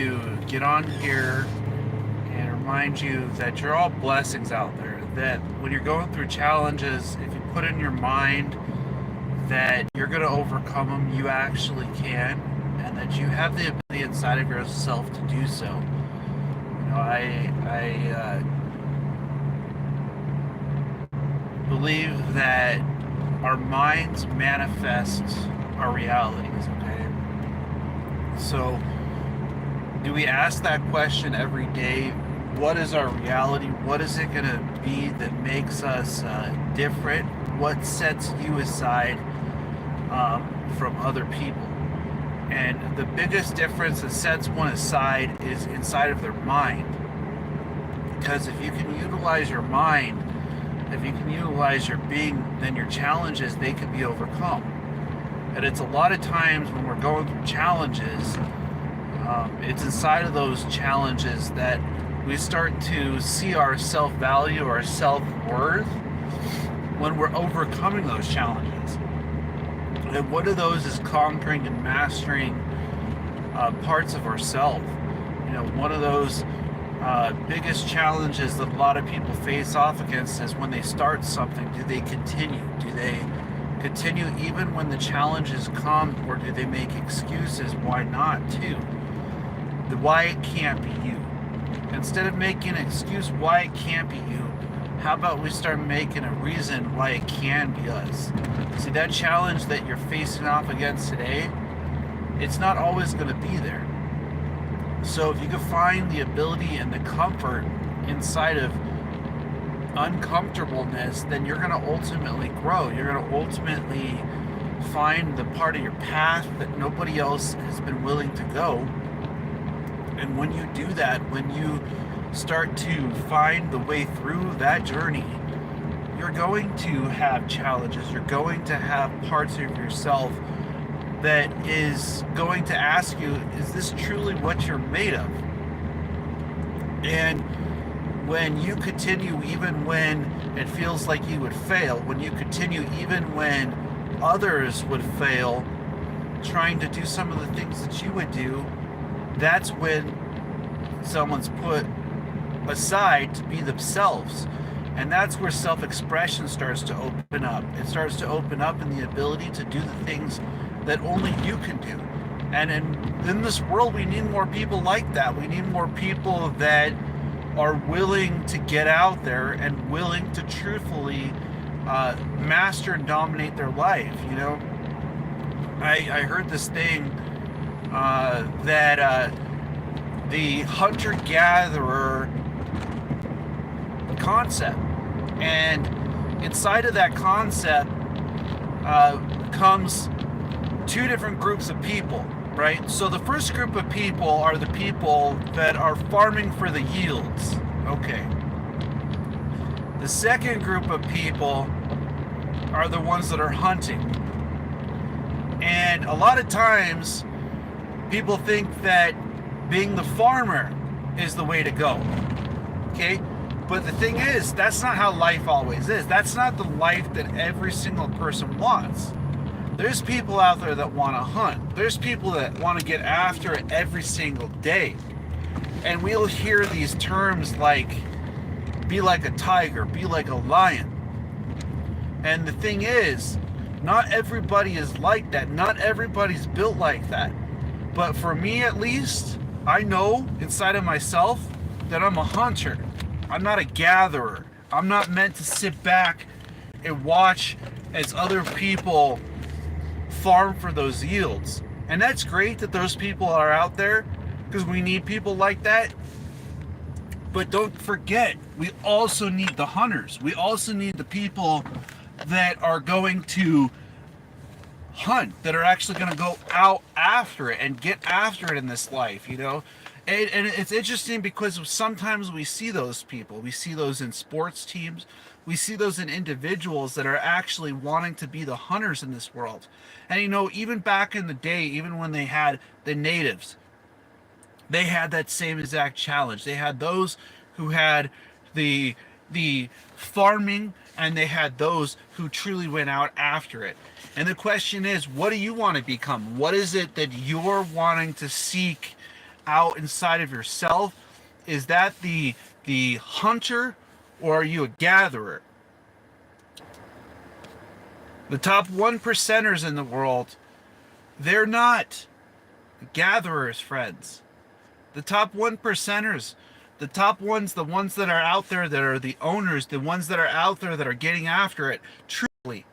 to get on here and remind you that you're all blessings out there. That when you're going through challenges, if you put in your mind that you're going to overcome them, you actually can, and that you have the ability inside of yourself to do so. I believe that our minds manifest our realities. Okay, so do we ask that question every day? What is our reality? What is it going to be that makes us different? What sets you aside from other people? And the biggest difference that sets one aside is inside of their mind. Because if you can utilize your mind, if you can utilize your being, then your challenges, they can be overcome. And it's a lot of times when we're going through challenges, it's inside of those challenges that we start to see our self-value, our self-worth, when we're overcoming those challenges. And one of those is conquering and mastering parts of ourselves. One of those biggest challenges that a lot of people face off against is when they start something, do they continue? Do they continue even when the challenges come, or do they make excuses why not to? The why it can't be you. Instead of making an excuse why it can't be you, how about we start making a reason why it can be us? See, that challenge that you're facing off against today, it's not always going to be there. So if you can find the ability and the comfort inside of uncomfortableness, then you're going to ultimately grow. You're going to ultimately find the part of your path that nobody else has been willing to go. And when you do that, when you start to find the way through that journey, you're going to have challenges. You're going to have parts of yourself that is going to ask you, is this truly what you're made of? And when you continue, even when it feels like you would fail, when you continue, even when others would fail, trying to do some of the things that you would do, that's when someone's put aside to be themselves. And that's where self-expression starts to open up. It starts to open up in the ability to do the things that only you can do. And in this world, we need more people like that. We need more people that are willing to get out there and willing to truthfully master and dominate their life. I heard this thing that the hunter-gatherer concept, and inside of that concept comes two different groups of people, right? So the first group of people are the people that are farming for the yields. Okay. The second group of people are the ones that are hunting. And a lot of times people think that being the farmer is the way to go. Okay? But the thing is, that's not how life always is. That's not the life that every single person wants. There's people out there that want to hunt. There's people that want to get after it every single day. And we'll hear these terms like, be like a tiger, be like a lion. And the thing is, not everybody is like that. Not everybody's built like that. But for me at least, I know inside of myself that I'm a hunter. I'm not a gatherer. I'm not meant to sit back and watch as other people farm for those yields. And that's great that those people are out there, because we need people like that. But don't forget, we also need the hunters. We also need the people that are going to hunt, that are actually going to go out after it and get after it in this life, And it's interesting because sometimes we see those people. We see those in sports teams. We see those in individuals that are actually wanting to be the hunters in this world. And even back in the day, even when they had the natives, they had that same exact challenge. They had those who had the farming, and they had those who truly went out after it. And the question is, what do you want to become? What is it that you're wanting to seek out inside of yourself? Is that the hunter, or are you a gatherer? The top 1%ers in the world, they're not gatherers, friends. The top 1%ers, the top ones, the ones that are out there that are the owners, the ones that are out there that are getting after it, truly,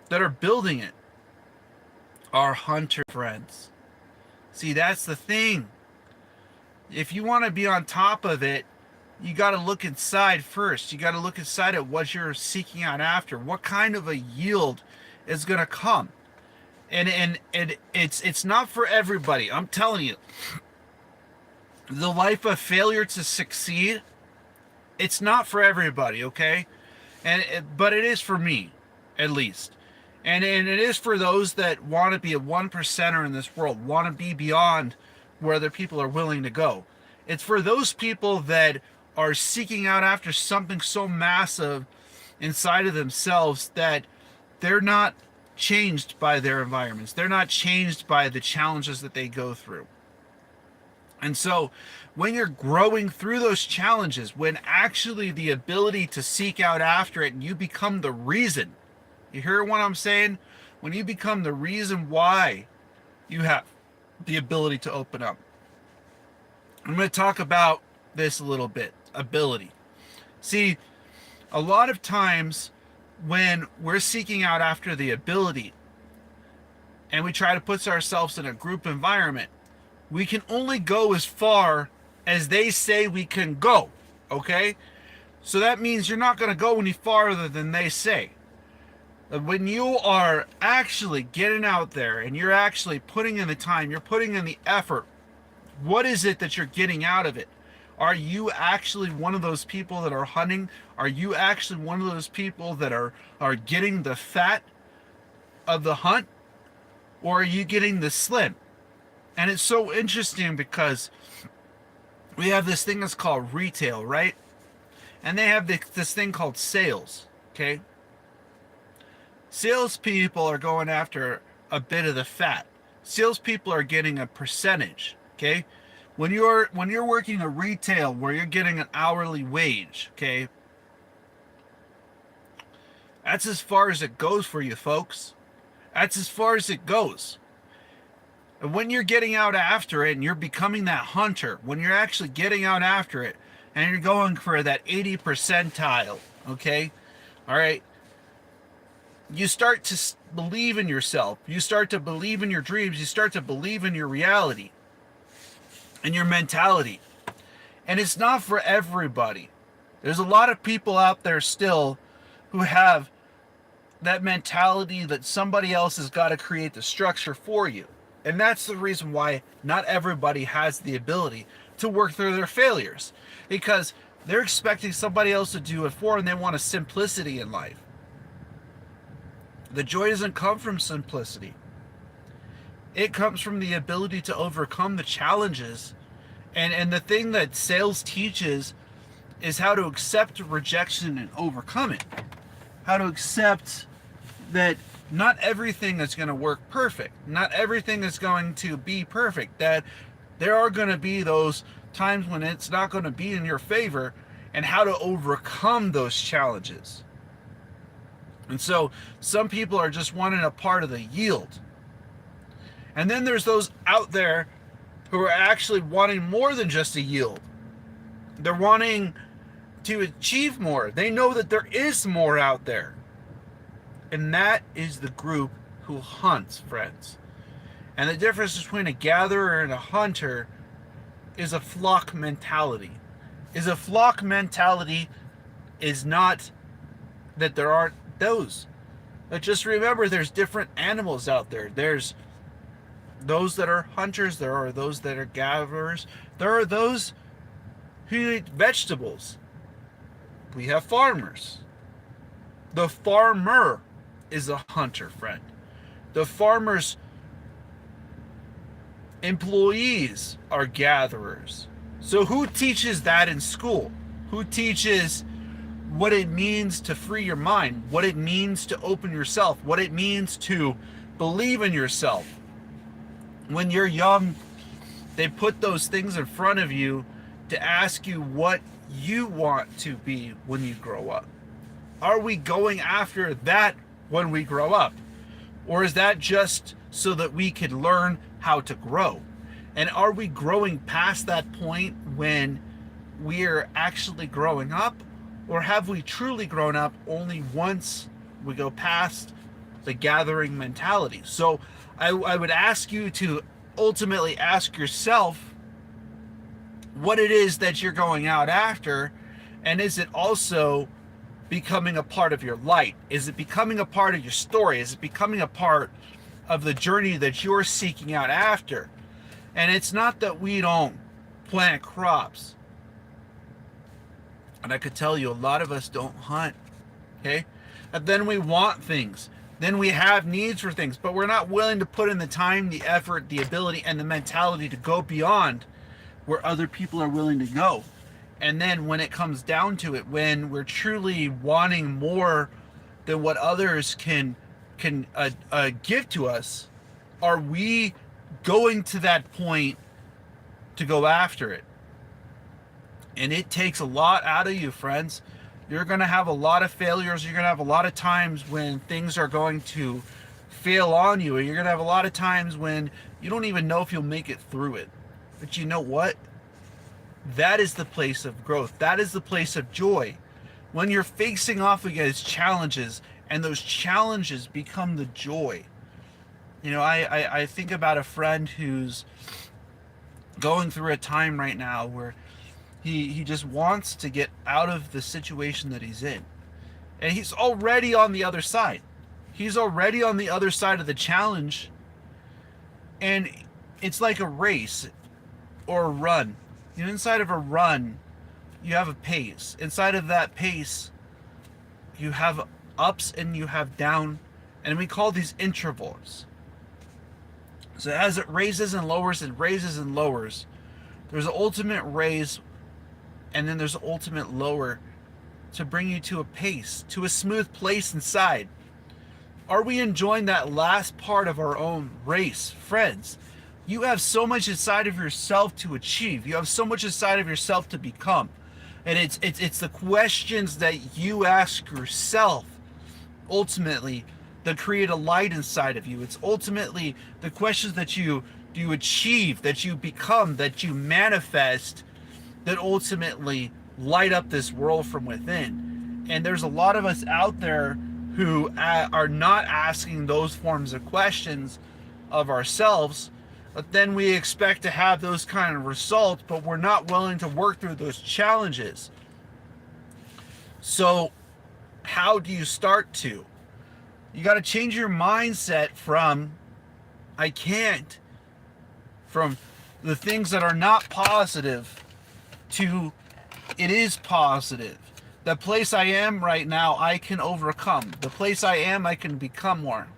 that are building it, are hunter friends. See, that's the thing. If you want to be on top of it, you got to look inside first. You got to look inside at what you're seeking out after. What kind of a yield is going to come? And it's not for everybody. I'm telling you. The life of failure to succeed, it's not for everybody, okay? But it is for me, at least. And it is for those that want to be a 1%er in this world, want to be beyond where other people are willing to go. It's for those people that are seeking out after something so massive inside of themselves that they're not changed by their environments. They're not changed by the challenges that they go through. And so when you're growing through those challenges, when actually the ability to seek out after it and you become the reason, you hear what I'm saying? When you become the reason why you have the ability to open up. I'm going to talk about this a little bit, ability. See, a lot of times when we're seeking out after the ability and we try to put ourselves in a group environment, we can only go as far as they say we can go, okay? So that means you're not going to go any farther than they say. When you are actually getting out there and you're actually putting in the time, you're putting in the effort, what is it that you're getting out of it? Are you actually one of those people that are hunting? Are you actually one of those people that are getting the fat of the hunt? Or are you getting the slim? And it's so interesting because we have this thing that's called retail, right? And they have this thing called sales, okay? Salespeople are going after a bit of the fat. Salespeople are getting a percentage, okay? When you're working a retail where you're getting an hourly wage, okay? That's as far as it goes for you, folks. That's as far as it goes. And when you're getting out after it and you're becoming that hunter, when you're actually getting out after it and you're going for that 80 percentile, okay? All right? You start to believe in yourself. You start to believe in your dreams. You start to believe in your reality and your mentality. And it's not for everybody. There's a lot of people out there still who have that mentality that somebody else has got to create the structure for you. And that's the reason why not everybody has the ability to work through their failures. Because they're expecting somebody else to do it for them, and they want a simplicity in life. The joy doesn't come from simplicity. It comes from the ability to overcome the challenges. And the thing that sales teaches is how to accept rejection and overcome it. How to accept that not everything is going to work perfect. Not everything is going to be perfect. That there are going to be those times when it's not going to be in your favor, and how to overcome those challenges. And so some people are just wanting a part of the yield. And then there's those out there who are actually wanting more than just a yield. They're wanting to achieve more. They know that there is more out there. And that is the group who hunts, friends. And the difference between a gatherer and a hunter is a flock mentality. A flock mentality is not that there aren't those. But just remember, there's different animals out there. There's those that are hunters. There are those that are gatherers. There are those who eat vegetables. We have farmers. The farmer is a hunter, friend. The farmer's employees are gatherers. So who teaches that in school? Who teaches what it means to free your mind, what it means to open yourself, what it means to believe in yourself? When you're young They put those things in front of you to ask you what you want to be when you grow up. Are we going after that when we grow up? Or is that just so that we could learn how to grow? And are we growing past that point when we're actually growing up? Or have we truly grown up only once we go past the gathering mentality? So I would ask you to ultimately ask yourself what it is that you're going out after, and is it also becoming a part of your light? Is it becoming a part of your story? Is it becoming a part of the journey that you're seeking out after? And it's not that we don't plant crops. And I could tell you a lot of us don't hunt, okay? And then we want things. Then we have needs for things, but we're not willing to put in the time, the effort, the ability, and the mentality to go beyond where other people are willing to go. And then when it comes down to it, when we're truly wanting more than what others can give to us, are we going to that point to go after it? And it takes a lot out of you, friends. You're going to have a lot of failures. You're going to have a lot of times when things are going to fail on you. And you're going to have a lot of times when you don't even know if you'll make it through it. But you know what? That is the place of growth. That is the place of joy. When you're facing off against challenges and those challenges become the joy. You know, I think about a friend who's going through a time right now where he just wants to get out of the situation that he's in. And he's already on the other side. He's already on the other side of the challenge. And it's like a race or a run. You know, inside of a run, you have a pace. Inside of that pace, you have ups and you have down. And we call these intervals. So as it raises and lowers, it raises and lowers. There's an ultimate raise, and then there's an ultimate lower to bring you to a pace, to a smooth place inside. Are we enjoying that last part of our own race? Friends, you have so much inside of yourself to achieve. You have so much inside of yourself to become. And it's the questions that you ask yourself ultimately that create a light inside of you. It's ultimately the questions that you achieve, that you become, that you manifest, that ultimately light up this world from within. And there's a lot of us out there who are not asking those forms of questions of ourselves, but then we expect to have those kind of results, but we're not willing to work through those challenges. So how do you start to? You got to change your mindset from I can't, from the things that are not positive, to it is positive. The place I am right now, I can overcome. The place I am, I can become more.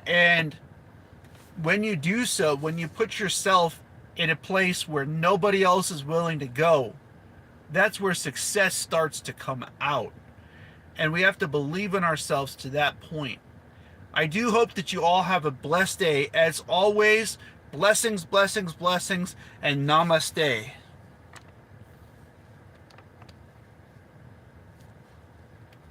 And when you do so, when you put yourself in a place where nobody else is willing to go, that's where success starts to come out. And we have to believe in ourselves to that point. I do hope that you all have a blessed day. As always, blessings, blessings, blessings, and namaste.